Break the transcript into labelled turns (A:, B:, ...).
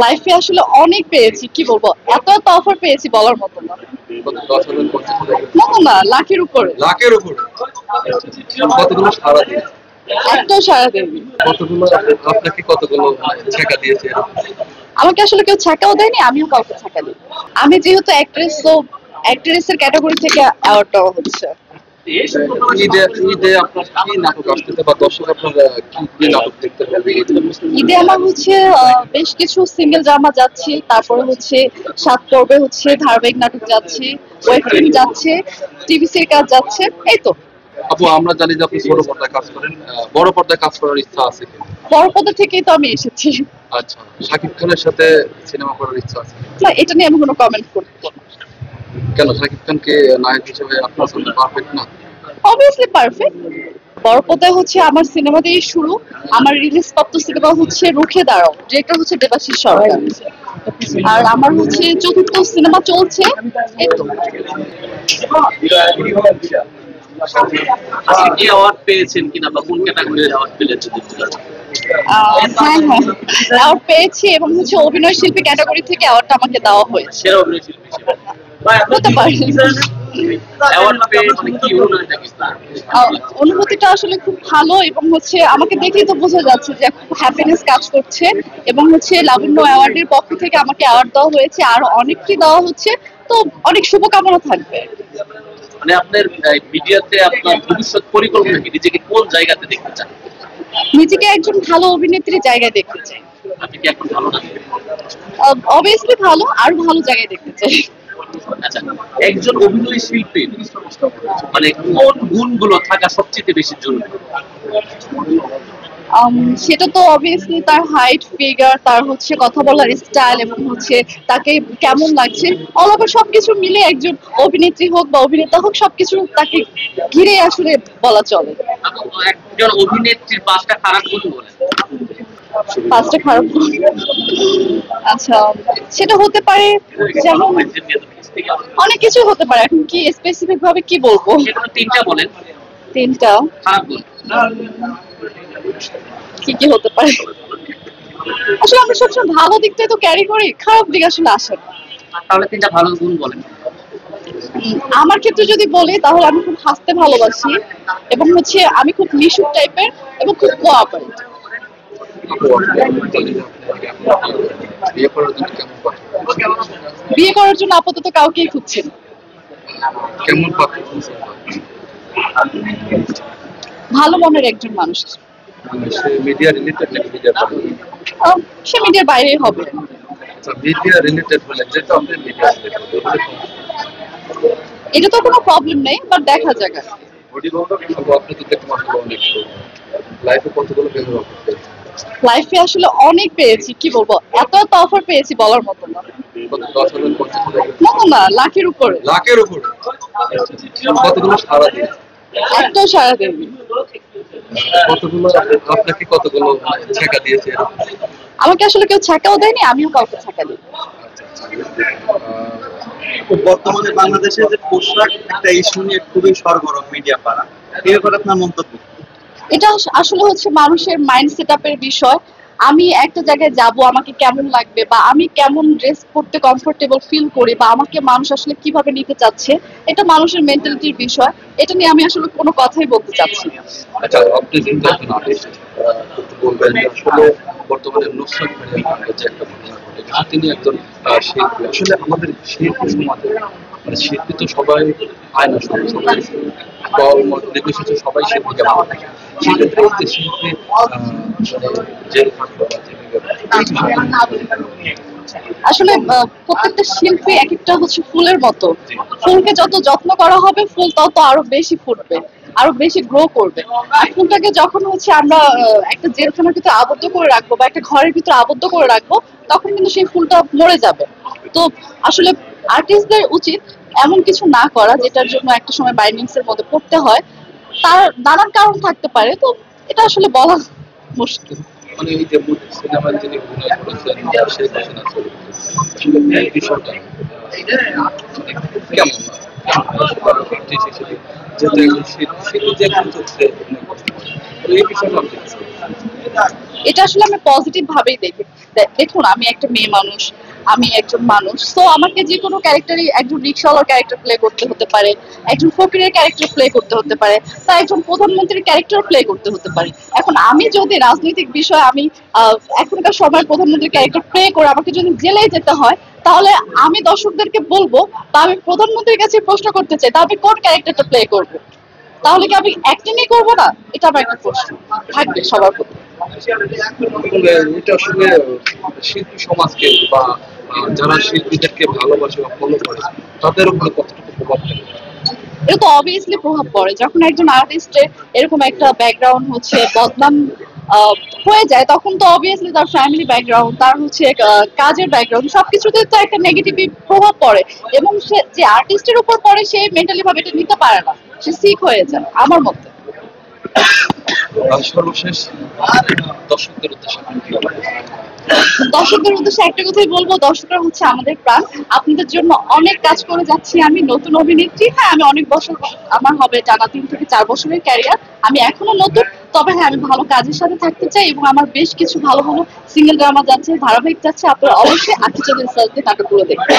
A: লাইফে আসলে অনেক পেয়েছি, কি বলবো, এত এত অফার পেয়েছি বলার মতো না।
B: কত 10,000 50,000?
A: মতো না, লাখের উপরে।
B: লাখের উপরে? কতগুলো সারা দিয়ে?
A: একটাও সারা দেয়নি।
B: কতগুলো আপনাকে কতগুলো ছেঁকা দিয়েছে?
A: আমাকে আসলে কেউ ছাকাও দেয়নি, আমিও কাউকে ছাকা দিই। আমি যেহেতু অ্যাক্ট্রেস, তো অ্যাক্ট্রেসের ক্যাটাগরি থেকে অ্যাওয়ার্ড দেওয়া হচ্ছে।
B: ঈদে ঈদে আপনার কি নাটক আসতেছে বা দর্শক আপনারা কি কি নাটক দেখতে পাবে?
A: ঈদে আমার হচ্ছে বেশ কিছু সিঙ্গেল ড্রামা যাচ্ছে, তারপরে হচ্ছে 7 পর্বে হচ্ছে ধারাবাহিক নাটক যাচ্ছে, ওয়েব ফিল্ম যাচ্ছে, টিভিসির কাজ যাচ্ছে, এই তো।
B: আপু আমরা জানি যে আপনি ছোট পর্দায় কাজ করেন, বড় পর্দায় কাজ করার ইচ্ছা আছে কি?
A: বড় পদে থেকেই তো আমি এসেছি।
B: আচ্ছা, শাকিব খানের সাথে সিনেমা করার ইচ্ছা আছে?
A: না, এটা নিয়ে আমি কোনো কমেন্ট করবো না।
B: কেন শাকিব খানকে নায়ক হিসেবে আপনার জন্য পারফেক্ট না?
A: Obviously perfect. বড় পর্দায় হচ্ছে আমার সিনেমা দিয়ে শুরু। আমার রিলিজ প্রাপ্ত সিনেমা হচ্ছে রুখে দাঁড়াও, যেটা হচ্ছে দেবাশিস সরকার। আর আমার হচ্ছে চতুর্থ সিনেমা চলছে, এই তো।
C: আজকে কি অ্যাওয়ার্ড পেয়েছেন কিনা বা কোন ক্যাটাগরির অ্যাওয়ার্ড পেলেন যদি একটু জানান?
A: হ্যাঁ হ্যাঁ, অ্যাওয়ার্ড পেয়েছি এবং হচ্ছে অভিনয় শিল্পী ক্যাটাগরি থেকে অ্যাওয়ার্ডটা আমাকে দেওয়া হয়েছে।
C: সেরা অভিনয় শিল্পী হিসেবে
A: হতে পারে।
C: অ্যাওয়ার্ড পেয়ে মানে কি অনুভূতিটা কি?
A: অনুভূতিটা আসলে খুব ভালো, এবং হচ্ছে আমাকে দেখেই তো বোঝা যাচ্ছে যে খুব হ্যাপিনেস কাজ করছে। এবং হচ্ছে লাবণ্য অ্যাওয়ার্ডের পক্ষ থেকে আমাকে অ্যাওয়ার্ড দেওয়া হয়েছে, আর অনেকটি দেওয়া হচ্ছে, তো অনেক শুভকামনা থাকবে।
C: মানে আপনার মিডিয়াতে আপনার ভবিষ্যৎ পরিকল্পনা কি? নিজেকে কোন জায়গাতে দেখতে চান?
A: নিজেকে একজন ভালো অভিনেত্রীর জায়গায় দেখতে চাই।
C: আপনি কি এখন ভালো না?
A: অবভিয়াসলি ভালো, আরো ভালো জায়গায় দেখতে চাই।
C: আচ্ছা, একজন অভিনয় শিল্পীর মানে কোন গুণগুলো থাকা সবচেয়ে বেশি জরুরি?
A: সেটা তো অবভিয়াসলি তার হাইট, ফিগার, তার হচ্ছে কথা বলার স্টাইল, এবং হচ্ছে তাকে কেমন লাগছে, অল ওভার সবকিছু মিলে একজন অভিনেত্রী হোক বা অভিনেতা হোক, সবকিছু তাকে ঘিরে আসলে বলা চলে।
C: একজন অভিনেত্রীর 5টা খারাপ গুণ বলেন।
A: 5টা খারাপ গুণ? আচ্ছা, সেটা হতে পারে যেমন অনেক কিছু হতে পারে, এখন কি স্পেসিফিক ভাবে কি বলবো?
C: সেগুলো 3টা বলেন।
A: 3টা
C: খারাপ গুণ
A: কি কি হতে পারে? আসলে আমরা সবসময় ভালো দিকটাই তো ক্যারি করি, খারাপ দিক আসলে আসে না।
C: তাহলে 3টা ভালো গুণ বলেন।
A: আমার ক্ষেত্রে যদি বলি তাহলে আমি খুব হাসতে ভালোবাসি, এবং হচ্ছে আমি খুব মিশুক টাইপের, এবং খুব কোঅপারেট।
B: বিয়ে করার জন্য কেমন পাত্র?
A: বিয়ে করার জন্য আপাতত কাউকেই খুঁজছি না।
B: কেমন পাত্র খুঁজছেন?
A: ভালো মনের একজন মানুষ।
B: সে মিডিয়া রিলেটেড নাকি মিডিয়া বাইরে?
A: সে মিডিয়ার বাইরেই হবে।
B: আচ্ছা, মিডিয়া রিলেটেড হলে যেটা আমাদের মিডিয়া রিলেটেড,
A: এটা তো কোনো প্রবলেম নেই, বাট দেখা যাক।
B: আপনি তো দেখতে মাত্র অনেক লাইফে কতগুলো ব্যবহার করতে?
A: লাইফে আসলে অনেক পেয়েছি, কি বলবো, এত এত অফার পেয়েছি বলার মতো না।
B: কত 10,000 50,000?
A: মতো না, লাখের উপরে।
B: লাখের উপরে? কতগুলো সারা দিয়ে?
A: একটাও সারা দেয়নি।
B: কতগুলো আপনাকে কতগুলো ছেঁকা দিয়েছে?
A: আমাকে আসলে কেউ ছাকাও দেয়নি, আমিও কাউকে ছাকা দিই।
D: বর্তমানে বাংলাদেশে যে পোশাক একটা ইস্যু নিয়ে খুবই সরগরম মিডিয়া পাড়া, এই ব্যাপারে আপনার মন্তব্য?
A: এটা আসলে হচ্ছে মানুষের মাইন্ড সেটআপের বিষয়। আমি একটা জায়গায় যাব, আমাকে কেমন লাগবে বা আমি কেমন ড্রেস পরতে কমফোর্টেবল ফিল করি, বা আমাকে মানুষ আসলে কিভাবে নিতে চাচ্ছে, এটা মানুষের মেন্টালিটির বিষয়। এটা নিয়ে আমি আসলে কোনো কথাই বলতে চাচ্ছি না।
B: আচ্ছা, আপনি যেহেতু একজন আর্টিস্ট, বলবেন যে আসলে বর্তমানে নুসরাত ফারিয়া যে একটা ঘটনা ঘটে, তিনি একজন শিল্পী। আসলে আমাদের শিল্পী সমাজে মানে শিল্পী তো সবাই পায় না, সবাই দল মত নির্বিশেষে সবাই শিল্পীকে ভালো লাগে। সেক্ষেত্রে এই যে শিল্পী জেল খাটলো বা
A: আসলে প্রত্যেকটা শিল্পী এক একটা হচ্ছে ফুলের মতো। ফুলকে যত যত্ন করা হবে, ফুল তত আরো বেশি ফুটবে, আরো বেশি গ্রো করবে। আর ফুলটাকে যখন হচ্ছে আমরা একটা জেলখানার ভিতরে আবদ্ধ করে রাখবো বা একটা ঘরের ভিতরে আবদ্ধ করে রাখবো, তখন কিন্তু সেই ফুলটা মরে যাবে। তো আসলে আর্টিস্টদের উচিত এমন কিছু না করা যেটার জন্য একটা সময় বাইন্ডিংস এর মধ্যে পড়তে হয়। তার নানান কারণ থাকতে পারে, তো এটা আসলে বলা মুশকিল।
B: মানে এই যে সিনেমায় যিনি অভিনয় করেছেন শেখ হাসিনা ছবি, আসলে এই বিষয়টা কেমন যেহেতু একজন শিল্পী যে একজন চলছে এই বিষয়টা
A: এটা আসলে আমি পজিটিভ ভাবেই দেখি। দেখুন আমি একটা মেয়ে মানুষ, আমি একজন মানুষ, তো আমাকে যে কোনো ক্যারেক্টারই, একজন রিক্সাওয়ালার ক্যারেক্টার প্লে করতে হতে পারে, একজন ফকিরের ক্যারেক্টার প্লে করতে হতে পারে, বা একজন প্রধানমন্ত্রীর ক্যারেক্টার প্লে করতে হতে পারে। এখন আমি যদি রাজনৈতিক বিষয়, আমি এখনকার সময়ের প্রধানমন্ত্রীর ক্যারেক্টার প্লে করে আমাকে যদি জেলে যেতে হয়, তাহলে আমি দর্শকদেরকে বলবো, বা আমি প্রধানমন্ত্রীর কাছে প্রশ্ন করতে চাই, তা আমি কোন ক্যারেক্টারটা প্লে করব? তাহলে কি আমি অ্যাক্টিংই করবো না? এটা আমার একটা প্রশ্ন থাকবে সবার প্রতি।
B: এটা আসলে শিল্পী সমাজকে বা যারা শিল্পীদেরকে ভালোবাসে বা ফলো করে তাদের উপরে কতটুকু প্রভাব ফেলে?
A: এটা তো অবভিয়াসলি প্রভাব পড়ে। যখন একজন আর্টিস্টের এরকম একটা ব্যাকগ্রাউন্ড হচ্ছে বদনাম আহ, হয়ে যায়, তখন তো অবভিয়াসলি তার ফ্যামিলি ব্যাকগ্রাউন্ড, তার হচ্ছে কাজের ব্যাকগ্রাউন্ড, সবকিছুতে তো একটা নেগেটিভ প্রভাব পড়ে। এবং সে যে আর্টিস্টের উপর পড়ে, সে মেন্টালি ভাবে এটা নিতে পারে না, সে সিক হয়ে যায় আমার মতে।
B: সর্বশেষ দর্শকদের উদ্দেশ্যে আপনি কি বলবেন?
A: দর্শকদের উদ্দেশ্যে একটা কথাই বলবো, দর্শকরা হচ্ছে আমাদের প্রাণ। আপনাদের জন্য অনেক কাজ করে যাচ্ছি আমি, নতুন অভিনেত্রী। হ্যাঁ, আমি অনেক বছর, আমার হবে টানা 3 থেকে 4 বছরের ক্যারিয়ার। আমি এখনো নতুন, তবে হ্যাঁ আমি ভালো কাজের সাথে থাকতে চাই, এবং আমার বেশ কিছু ভালো ভালো সিঙ্গেল ড্রামা যাচ্ছে, ধারাবাহিক যাচ্ছে। আপনারা অবশ্যই আঁখি চাঁদের নাটকগুলো দেখবেন।